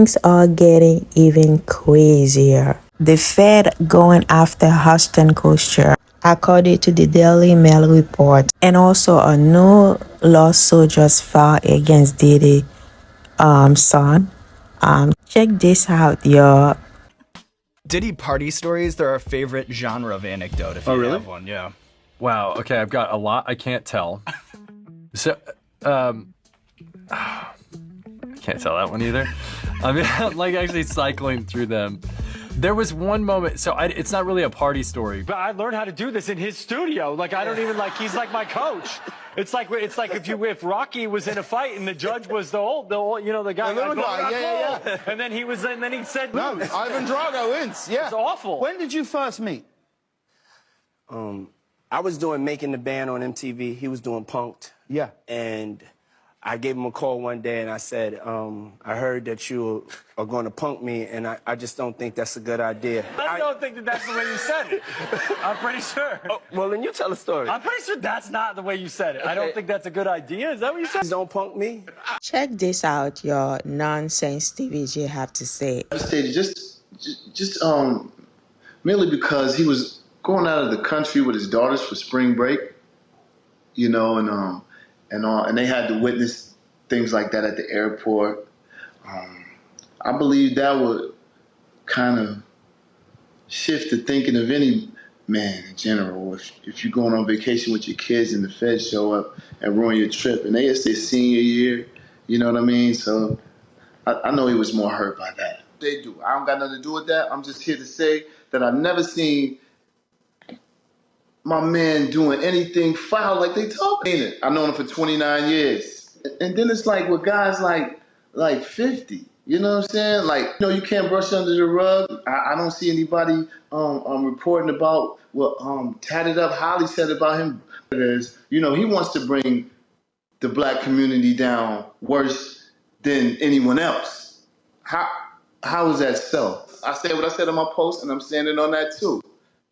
Things are getting even crazier. The Fed going after Ashton Kutcher, according to the Daily Mail report, and also a new lawsuit just filed against Diddy son. Check this out, y'all. Diddy party stories, they're our favorite genre of anecdote if you really? have one, yeah. Wow, okay, I've got a lot I can't tell. So, I can't tell that one either. I mean, I'm like actually cycling through them. There was one moment, so it's not really a party story. But I learned how to do this in his studio. Like, I don't even, like, he's like my coach. It's like if Rocky was in a fight and the judge was the old, the guy. The little guy, yeah. And then he said, no, Ivan Drago wins. Yeah, it's awful. When did you first meet? I was doing Making the Band on MTV. He was doing Punk'd. Yeah. And I gave him a call one day and I said, I heard that you are going to punk me and I just don't think that's a good idea. I don't think that's the way you said it. I'm pretty sure. Oh, well, then you tell a story. I'm pretty sure that's not the way you said it. Okay. I don't think that's a good idea. Is that what you said? Don't punk me. Check this out, your nonsense TVG have to say. Just merely because he was going out of the country with his daughters for spring break, and they had to witness things like that at the airport. I believe that would kind of shift the thinking of any man in general. If you're going on vacation with your kids and the feds show up and ruin your trip, and it's their senior year, you know what I mean? So I know he was more hurt by that. They do. I don't got nothing to do with that. I'm just here to say that I've never seen my man doing anything foul like they talk. I've known him for 29 years. And then it's like with guys like 50, you know what I'm saying? Like, you can't brush under the rug. I don't see anybody reporting about what Tatted Up Holly said about him. He wants to bring the black community down worse than anyone else. How is that so? I said what I said in my post, and I'm standing on that too.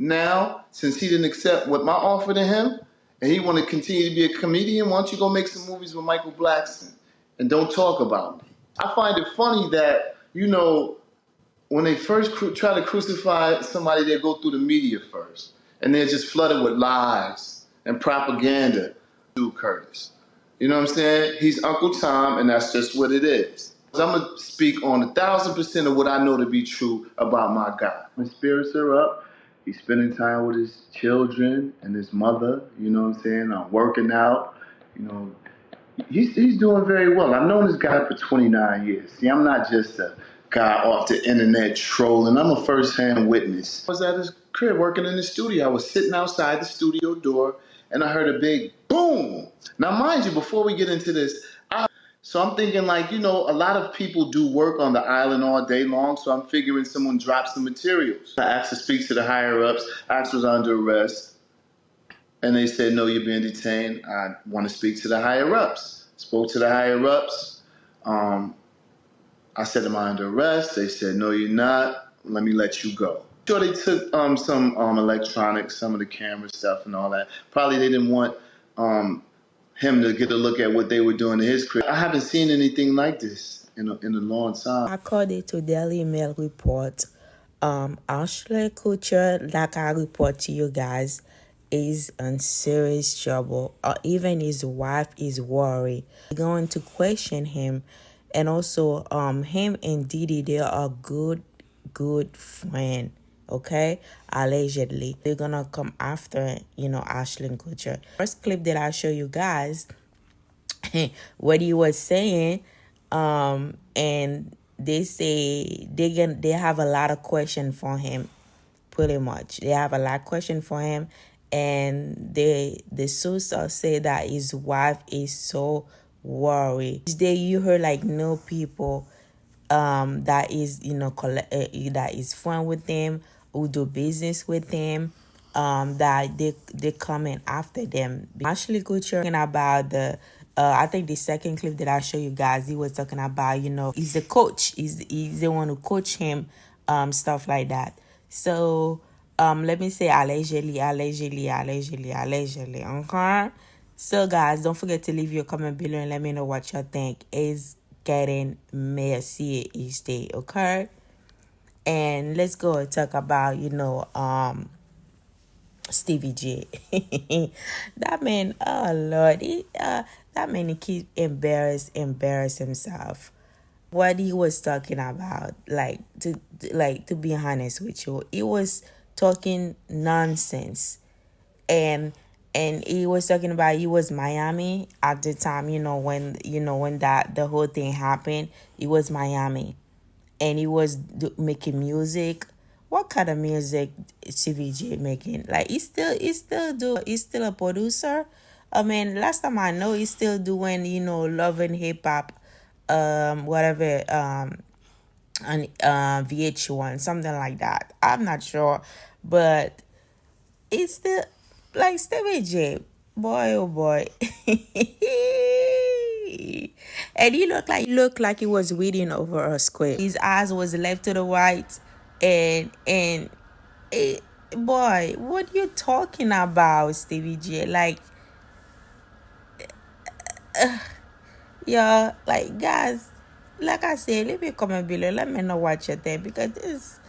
Now, since he didn't accept what my offer to him, and he want to continue to be a comedian, why don't you go make some movies with Michael Blackson and don't talk about me? I find it funny that, when they first try to crucify somebody, they go through the media first, and they're just flooded with lies and propaganda. Dude Curtis. You know what I'm saying? He's Uncle Tom, and that's just what it is. I'm going to speak on 1,000% of what I know to be true about my guy. My spirits are up. He's spending time with his children and his mother, you know what I'm saying? I'm working out, He's doing very well. I've known this guy for 29 years. See, I'm not just a guy off the internet trolling. I'm a first-hand witness. I was at his crib working in the studio. I was sitting outside the studio door, and I heard a big boom. Now, mind you, before we get into this, so I'm thinking a lot of people do work on the island all day long, so I'm figuring someone dropped some materials. I asked to speak to the higher-ups. I was under arrest, and they said, no, you're being detained. I want to speak to the higher-ups. Spoke to the higher-ups. I said, am I under arrest? They said, no, you're not. Let me let you go. Sure, they took some electronics, some of the camera stuff and all that. Probably they didn't want him to get a look at what they were doing to his crib. I haven't seen anything like this in a long time. According to Daily Mail report, Ashton Kutcher, like I report to you guys, is in serious trouble. Even his wife is worried. They're going to question him, and also him and Diddy, they are good friend. Okay, allegedly they're gonna come after Ashton Kutcher. First clip that I show you guys what he was saying, and they say they have a lot of question for him. Pretty much they have a lot of question for him, and the sources say that his wife is so worried. Today you heard no people that is that is friend with them, who do business with them, that they coming after them. Ashton Kutcher talking about the I think the second clip that I show you guys, he was talking about he's the coach, he's the one who coach him, stuff like that. So let me say allegedly, okay? So guys, don't forget to leave your comment below and let me know what you think. Is getting messy each day, okay? And let's go and talk about, Stevie J. That man, oh Lord, that man, he keep embarrass himself. What he was talking about, to be honest with you, he was talking nonsense. And he was talking about he was Miami at the time, when that the whole thing happened. He was Miami, and he was making music. What kind of music CVJ making? Like he's still a producer. I mean, last time I know, he's still doing love and hip hop, whatever, on VH1, something like that. I'm not sure, but it's still like Stevie J, boy oh boy. And he looked like he was reading over a script. His eyes was left to the right, and boy, what you talking about, Stevie J? Like, yeah, like guys, like I said, leave a comment below. Let me know what you think, because this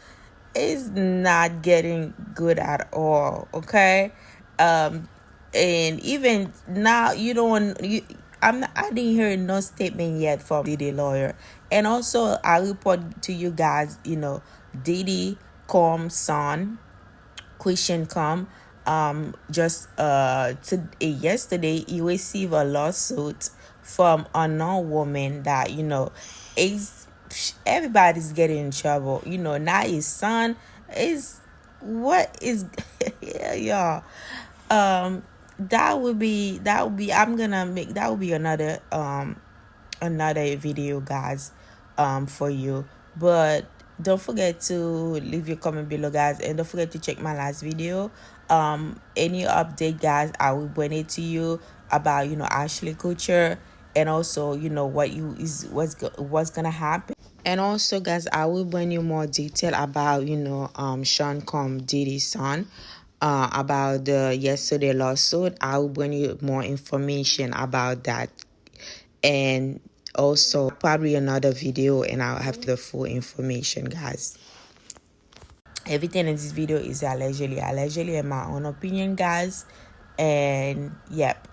is not getting good at all. Okay, and even now you don't you. I didn't hear no statement yet from Diddy lawyer. And also I report to you guys, Diddy son, Christian just yesterday he received a lawsuit from a unknown woman that is everybody's getting in trouble. Now his son is what is yeah, y'all. I'm gonna make that will be another video, guys, for you. But don't forget to leave your comment below, guys, and don't forget to check my last video. Any update, guys, I will bring it to you about Ashton Kutcher, and also what's gonna happen. And also, guys, I will bring you more detail about Sean Diddy's son, about the yesterday lawsuit. I will bring you more information about that, and also probably another video, and I'll have the full information, guys. Everything in this video is allegedly in my own opinion, guys, and yep.